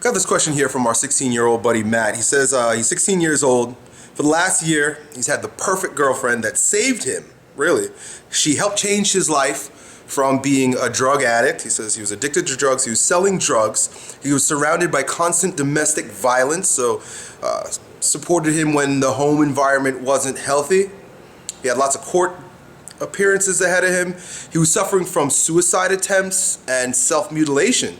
Got this question here from our 16-year-old buddy Matt. He says he's 16 years old. For the last year, he's had the perfect girlfriend that saved him, really. She helped change his life from being a drug addict. He says he was addicted to drugs. He was selling drugs. He was surrounded by constant domestic violence, so supported him when the home environment wasn't healthy. He had lots of court appearances ahead of him. He was suffering from suicide attempts and self-mutilation.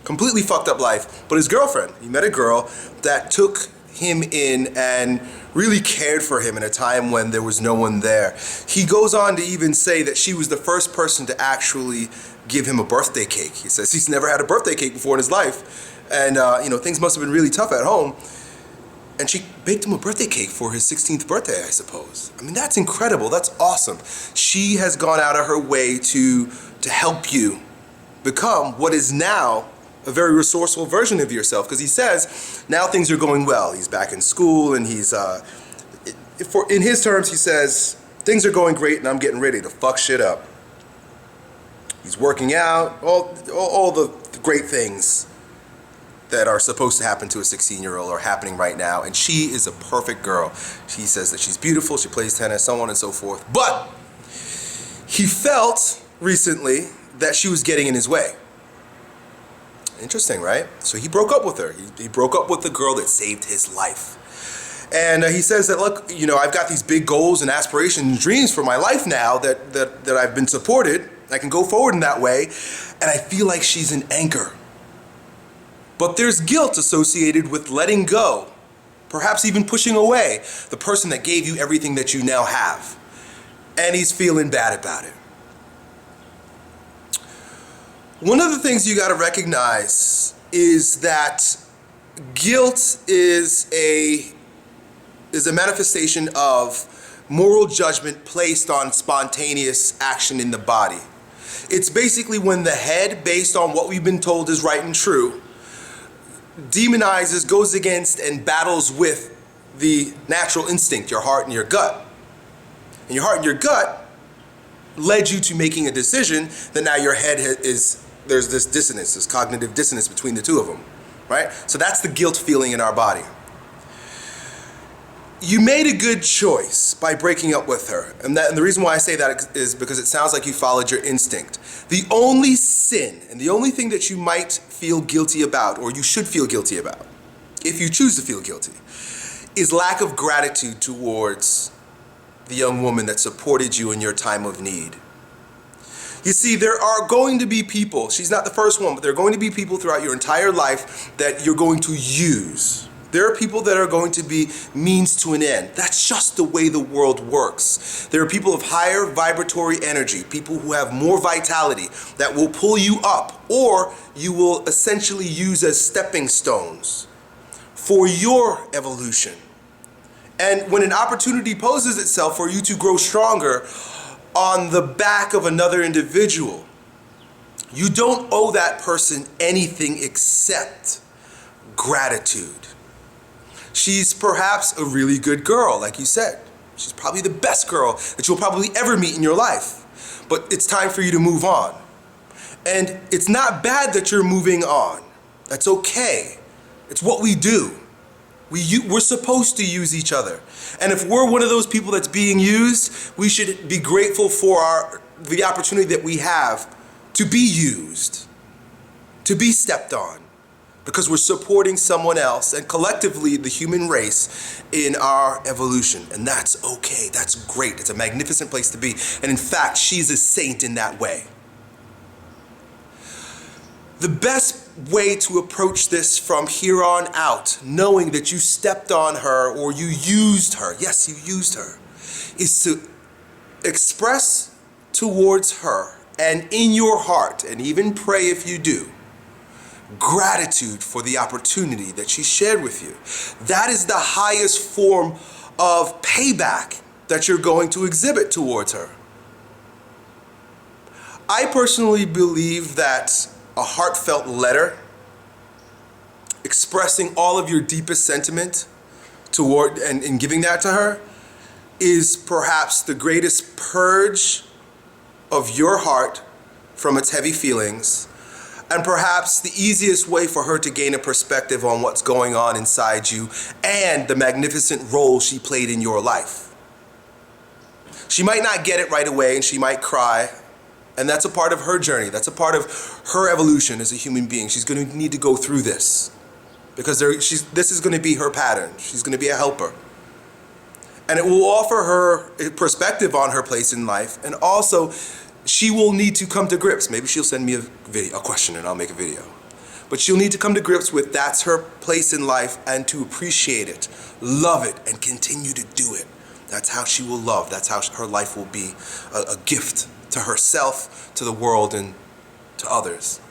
Completely fucked up life. But his girlfriend, he met a girl that took him in and really cared for him in a time when there was no one there. He goes on to even say that she was the first person to actually give him a birthday cake. He says he's never had a birthday cake before in his life. And, things must have been really tough at home. And she baked him a birthday cake for his 16th birthday, I suppose. I mean, that's incredible. That's awesome. She has gone out of her way to help you become what is now a very resourceful version of yourself, because he says now things are going well. He's back in school, and he's in his terms, he says things are going great, and I'm getting ready to fuck shit up. He's working out, all the great things that are supposed to happen to a 16-year-old are happening right now, and she is a perfect girl. He says that she's beautiful, she plays tennis, so on and so forth. But he felt recently that she was getting in his way. Interesting, right? So he broke up with her. He broke up with the girl that saved his life. And he says that, look, I've got these big goals and aspirations and dreams for my life now that I've been supported. I can go forward in that way. And I feel like she's an anchor. But there's guilt associated with letting go, perhaps even pushing away the person that gave you everything that you now have. And he's feeling bad about it. One of the things you got to recognize is that guilt is a manifestation of moral judgment placed on spontaneous action in the body. It's basically when the head, based on what we've been told is right and true, demonizes, goes against, and battles with the natural instinct, your heart and your gut. And your heart and your gut led you to making a decision that now your head there's this dissonance, this cognitive dissonance between the two of them, right? So that's the guilt feeling in our body. You made a good choice by breaking up with her. And the reason why I say that is because it sounds like you followed your instinct. The only sin and the only thing that you might feel guilty about, or you should feel guilty about, if you choose to feel guilty, is lack of gratitude towards the young woman that supported you in your time of need. You see, there are going to be people, she's not the first one, but there are going to be people throughout your entire life that you're going to use. There are people that are going to be means to an end. That's just the way the world works. There are people of higher vibratory energy, people who have more vitality that will pull you up, or you will essentially use as stepping stones for your evolution. And when an opportunity poses itself for you to grow stronger on the back of another individual, you don't owe that person anything except gratitude. She's perhaps a really good girl, like you said. She's probably the best girl that you'll probably ever meet in your life. But it's time for you to move on. And it's not bad that you're moving on. That's okay. It's what we do. We're supposed to use each other. And if we're one of those people that's being used, we should be grateful for the opportunity that we have to be used, to be stepped on, because we're supporting someone else and collectively the human race in our evolution. And that's okay. That's great. It's a magnificent place to be. And in fact, she's a saint in that way. The best way to approach this from here on out, knowing that you stepped on her or you used her, yes, you used her, is to express towards her and in your heart, and even pray if you do, gratitude for the opportunity that she shared with you. That is the highest form of payback that you're going to exhibit towards her. I personally believe that a heartfelt letter expressing all of your deepest sentiment toward and giving that to her is perhaps the greatest purge of your heart from its heavy feelings, and perhaps the easiest way for her to gain a perspective on what's going on inside you and the magnificent role she played in your life. She might not get it right away and she might cry, and that's a part of her journey. That's a part of her evolution as a human being. She's going to need to go through this because this is going to be her pattern. She's going to be a helper. And it will offer her a perspective on her place in life, and also she will need to come to grips. Maybe she'll send me a question, and I'll make a video. But she'll need to come to grips with that's her place in life and to appreciate it, love it, and continue to do it. That's how she will love. That's how her life will be a gift to herself, to the world, and to others.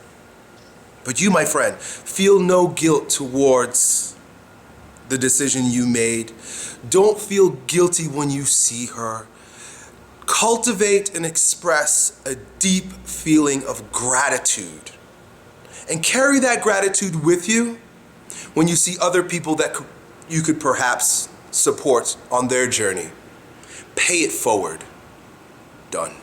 But you, my friend, feel no guilt towards the decision you made. Don't feel guilty when you see her. Cultivate and express a deep feeling of gratitude. And carry that gratitude with you when you see other people that you could perhaps support on their journey. Pay it forward. Done.